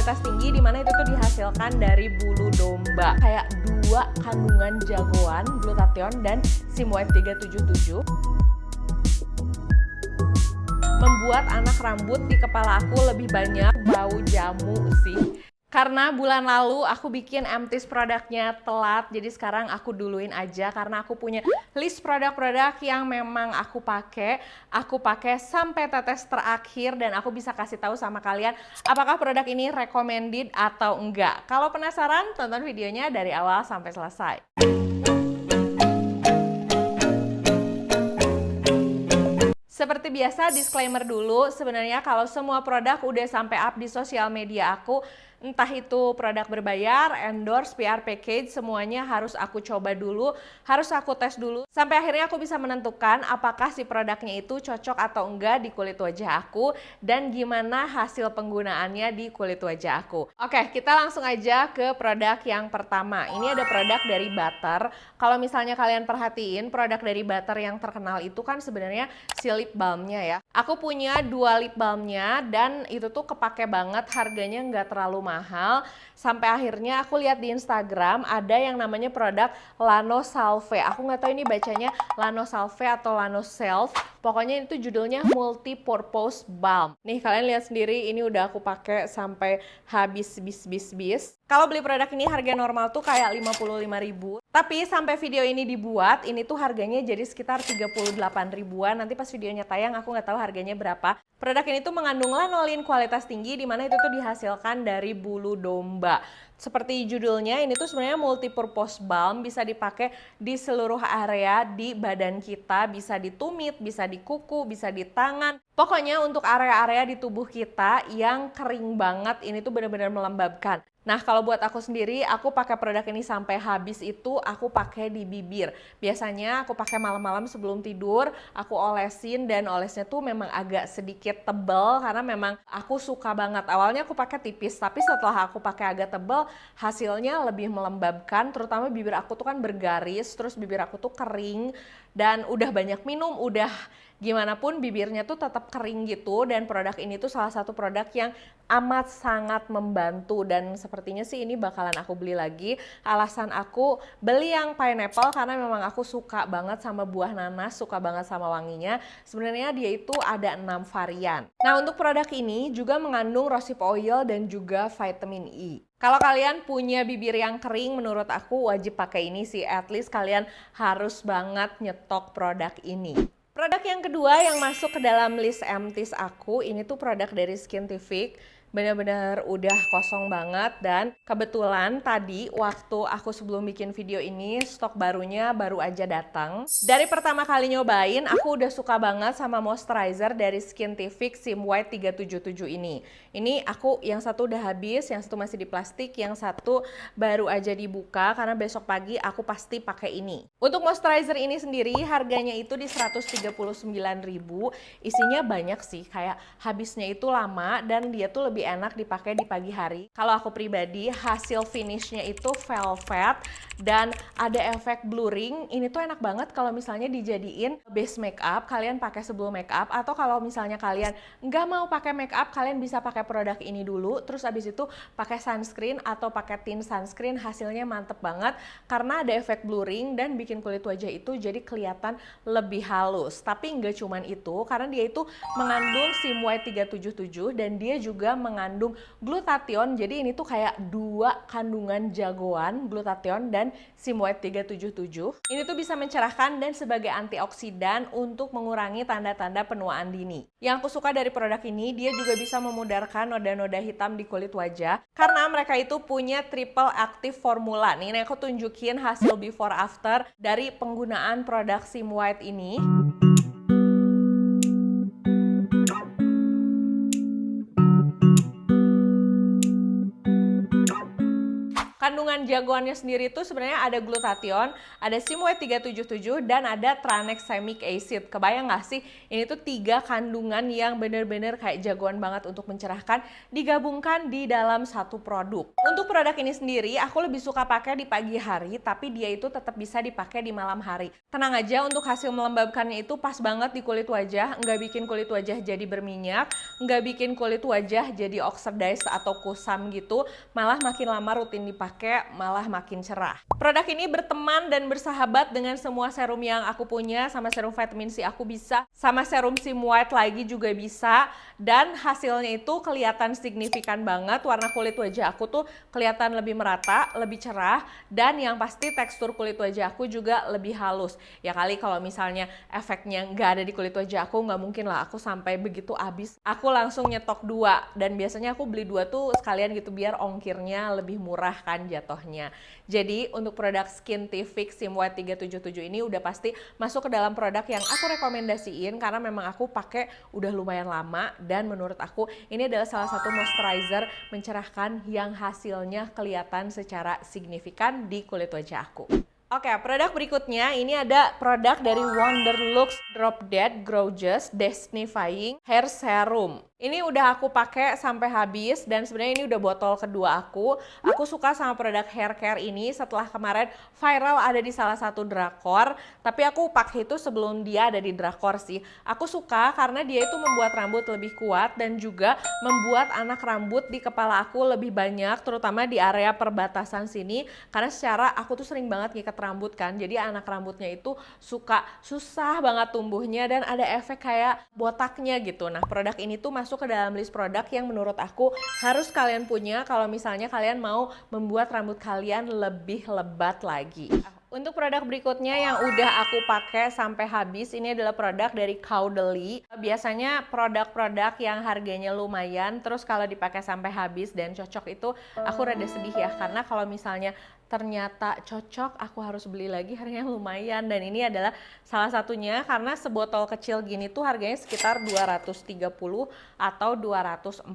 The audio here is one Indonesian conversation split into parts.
kualitas tinggi, dimana itu tuh dihasilkan dari bulu domba. Kayak 2 kandungan jagoan, glutathione dan SIM-White 377. Membuat anak rambut di kepala aku lebih banyak bau jamu sih. Karena bulan lalu aku bikin Emtis produknya telat, jadi sekarang aku duluin aja karena aku punya list produk-produk yang memang aku pakai sampai tetes terakhir dan aku bisa kasih tahu sama kalian apakah produk ini recommended atau enggak. Kalau penasaran, tonton videonya dari awal sampai selesai. Seperti biasa, disclaimer dulu, sebenarnya kalau semua produk udah sampai up di sosial media aku, entah itu produk berbayar, endorse, PR package, semuanya harus aku coba dulu, harus aku tes dulu, sampai akhirnya aku bisa menentukan apakah si produknya itu cocok atau enggak di kulit wajah aku, dan gimana hasil penggunaannya di kulit wajah aku. Oke, kita langsung aja ke produk yang pertama. Ini ada produk dari Butter. Kalau misalnya kalian perhatiin, produk dari Butter yang terkenal itu kan sebenarnya si lip balmnya ya. Aku punya 2 lip balmnya dan itu tuh kepake banget, harganya nggak terlalu mahal. Sampai akhirnya aku lihat di Instagram ada yang namanya produk Lanosalve. Aku nggak tahu ini bacanya Lanosalve atau Lanoself. Pokoknya itu judulnya Multi Purpose Balm. Nih kalian lihat sendiri, ini udah aku pakai sampai habis bis. Kalau beli produk ini harga normal tuh kayak 55.000. Tapi sampai video ini dibuat, ini tuh harganya jadi sekitar 38 ribuan. Nanti pas videonya tayang aku nggak tahu harganya berapa. Produk ini tuh mengandung lanolin kualitas tinggi, dimana itu tuh dihasilkan dari bulu domba. Seperti judulnya, ini tuh sebenarnya multi-purpose balm, bisa dipakai di seluruh area di badan kita, bisa di tumit, bisa di kuku, bisa di tangan. Pokoknya untuk area-area di tubuh kita yang kering banget, ini tuh benar-benar melembabkan. Nah, kalau buat aku sendiri, aku pakai produk ini sampai habis itu aku pakai di bibir. Biasanya aku pakai malam-malam sebelum tidur, aku olesin dan olesnya tuh memang agak sedikit tebal karena memang aku suka banget. Awalnya aku pakai tipis, tapi setelah aku pakai agak tebal, hasilnya lebih melembabkan, terutama bibir aku tuh kan bergaris, terus bibir aku tuh kering dan udah banyak minum, udah gimana pun bibirnya tuh tetap kering gitu, dan produk ini tuh salah satu produk yang amat sangat membantu dan sepertinya sih ini bakalan aku beli lagi. Alasan aku beli yang pineapple karena memang aku suka banget sama buah nanas, suka banget sama wanginya. Sebenarnya dia itu ada 6 varian. Nah, untuk produk ini juga mengandung rosehip oil dan juga vitamin E. Kalau kalian punya bibir yang kering, menurut aku wajib pakai ini sih. At least kalian harus banget nyetok produk ini. Produk yang kedua yang masuk ke dalam list Emtis aku, ini tuh produk dari Skintific. Benar-benar udah kosong banget, dan kebetulan tadi waktu aku sebelum bikin video ini stok barunya baru aja datang. Dari pertama kali nyobain aku udah suka banget sama moisturizer dari Skintific SIM-White 377 ini. Ini aku yang satu udah habis, yang satu masih di plastik, yang satu baru aja dibuka karena besok pagi aku pasti pakai ini. Untuk moisturizer ini sendiri harganya itu di 139.000. Isinya banyak sih, kayak habisnya itu lama dan dia tuh lebih enak dipakai di pagi hari. Kalau aku pribadi, hasil finishnya itu velvet dan ada efek blurring. Ini tuh enak banget kalau misalnya dijadiin base makeup, kalian pakai sebelum makeup, atau kalau misalnya kalian nggak mau pakai makeup, kalian bisa pakai produk ini dulu, terus abis itu pakai sunscreen atau pakai tint sunscreen. Hasilnya mantep banget karena ada efek blurring dan bikin kulit wajah itu jadi kelihatan lebih halus. Tapi nggak cuman itu, karena dia itu mengandung SIM-White 377 dan dia juga mengandung glutathione. Jadi ini tuh kayak 2 kandungan jagoan, glutathione dan SIM-White 377. Ini tuh bisa mencerahkan dan sebagai antioksidan untuk mengurangi tanda-tanda penuaan dini. Yang aku suka dari produk ini, dia juga bisa memudarkan noda-noda hitam di kulit wajah karena mereka itu punya triple active formula. Nih aku tunjukin hasil before after dari penggunaan produk SIM-White ini. Kandungan jagoannya sendiri itu sebenarnya ada glutathione, ada Simoate 377, dan ada tranexamic acid. Kebayang nggak sih? Ini tuh 3 kandungan yang bener-bener kayak jagoan banget untuk mencerahkan, digabungkan di dalam satu produk. Untuk produk ini sendiri, aku lebih suka pakai di pagi hari, tapi dia itu tetap bisa dipakai di malam hari. Tenang aja, untuk hasil melembabkannya itu pas banget di kulit wajah, nggak bikin kulit wajah jadi berminyak, nggak bikin kulit wajah jadi oxidize atau kusam gitu, malah makin lama rutin dipakai malah makin cerah. Produk ini berteman dan bersahabat dengan semua serum yang aku punya, sama serum vitamin C aku bisa, sama serum Simoate lagi juga bisa, dan hasilnya itu kelihatan signifikan banget. Warna kulit wajah aku tuh kelihatan lebih merata, lebih cerah, dan yang pasti tekstur kulit wajah aku juga lebih halus. Ya kali kalau misalnya efeknya nggak ada di kulit wajah aku, nggak mungkin lah aku sampai begitu habis. Aku langsung nyetok 2, dan biasanya aku beli 2 tuh sekalian gitu biar ongkirnya lebih murah kan jatuhnya. Jadi untuk produk Skintific Simoate 377 ini udah pasti masuk ke dalam produk yang aku rekomendasiin karena memang aku pakai udah lumayan lama, dan menurut aku ini adalah salah satu moisturizer mencerahkan yang hasilnya kelihatan secara signifikan di kulit wajah aku. Oke, produk berikutnya ini ada produk dari Wonderlux Drop Dead Gorgeous Densifying Hair Serum. Ini udah aku pakai sampai habis, dan sebenarnya ini udah botol kedua aku. Aku suka sama produk hair care ini setelah kemarin viral ada di salah satu drakor, tapi aku pakai itu sebelum dia ada di drakor sih. Aku suka karena dia itu membuat rambut lebih kuat dan juga membuat anak rambut di kepala aku lebih banyak, terutama di area perbatasan sini, karena secara aku tuh sering banget ngikat rambut kan, jadi anak rambutnya itu suka susah banget tumbuhnya dan ada efek kayak botaknya gitu. Nah, produk ini tuh masuk ke dalam list produk yang menurut aku harus kalian punya kalau misalnya kalian mau membuat rambut kalian lebih lebat lagi. Untuk produk berikutnya yang udah aku pakai sampai habis, ini adalah produk dari Caudalie. Biasanya produk-produk yang harganya lumayan, terus kalau dipakai sampai habis dan cocok itu aku rada sedih ya, karena kalau misalnya ternyata cocok aku harus beli lagi harganya lumayan, dan ini adalah salah satunya karena sebotol kecil gini tuh harganya sekitar 230 atau 240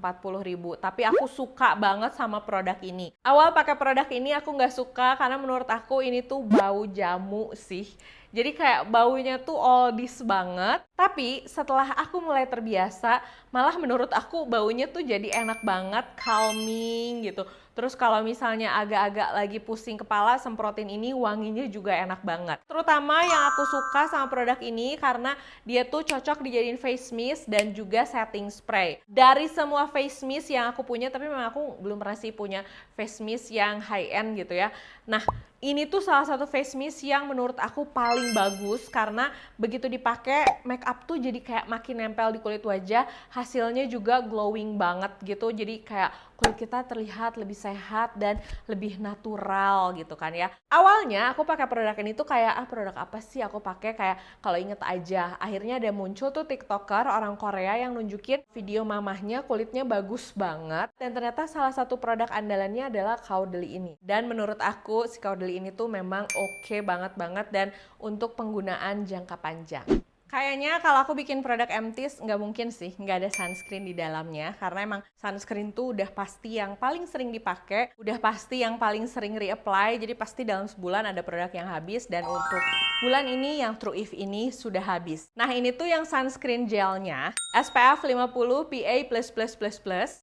ribu, tapi aku suka banget sama produk ini. Awal pakai produk ini aku nggak suka karena menurut aku ini tuh bau jamu sih. Jadi kayak baunya tuh oldies banget, tapi setelah aku mulai terbiasa, malah menurut aku baunya tuh jadi enak banget, calming gitu. Terus kalau misalnya agak-agak lagi pusing kepala, semprotin ini wanginya juga enak banget. Terutama yang aku suka sama produk ini karena dia tuh cocok dijadiin face mist dan juga setting spray. Dari semua face mist yang aku punya, tapi memang aku belum pernah sih punya face mist yang high end gitu ya. Nah, ini tuh salah satu face mist yang menurut aku paling bagus karena begitu dipakai make up tuh jadi kayak makin nempel di kulit wajah, hasilnya juga glowing banget gitu. Jadi kayak kulit kita terlihat lebih sehat dan lebih natural gitu kan ya. Awalnya aku pakai produk ini tuh kayak produk apa sih aku pakai, kayak kalau inget aja. Akhirnya ada muncul tuh TikToker orang Korea yang nunjukin video mamahnya kulitnya bagus banget, dan ternyata salah satu produk andalannya adalah Caudalie ini. Dan menurut aku si Caudalie ini tuh memang oke banget dan untuk penggunaan jangka panjang. Kayaknya kalau aku bikin produk Emtis nggak mungkin sih nggak ada sunscreen di dalamnya, karena emang sunscreen tuh udah pasti yang paling sering dipakai, udah pasti yang paling sering reapply, jadi pasti dalam sebulan ada produk yang habis, dan untuk bulan ini yang True If ini sudah habis. Nah, ini tuh yang sunscreen gelnya, SPF 50 PA++++,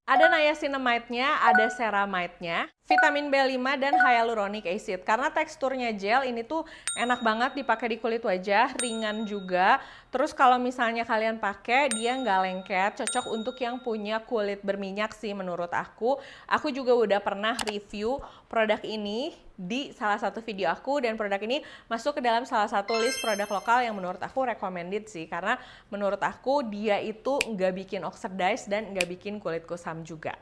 ada niacinamide-nya, ada ceramide-nya, vitamin B5 dan hyaluronic acid. Karena teksturnya gel ini tuh enak banget dipakai di kulit wajah, ringan juga. Terus kalau misalnya kalian pakai dia nggak lengket, cocok untuk yang punya kulit berminyak sih menurut aku. Aku juga udah pernah review produk ini di salah satu video aku, dan produk ini masuk ke dalam salah satu list produk lokal yang menurut aku recommended sih, karena menurut aku dia itu nggak bikin oxidize dan nggak bikin kulit kusam juga.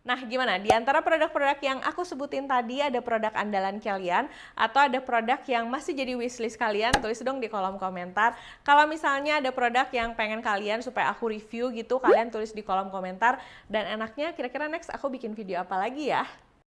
Nah, gimana? Di antara produk-produk yang aku sebutin tadi, ada produk andalan kalian atau ada produk yang masih jadi wishlist kalian? Tulis dong di kolom komentar. Kalau misalnya ada produk yang pengen kalian supaya aku review gitu, kalian tulis di kolom komentar. Dan enaknya kira-kira next aku bikin video apa lagi ya?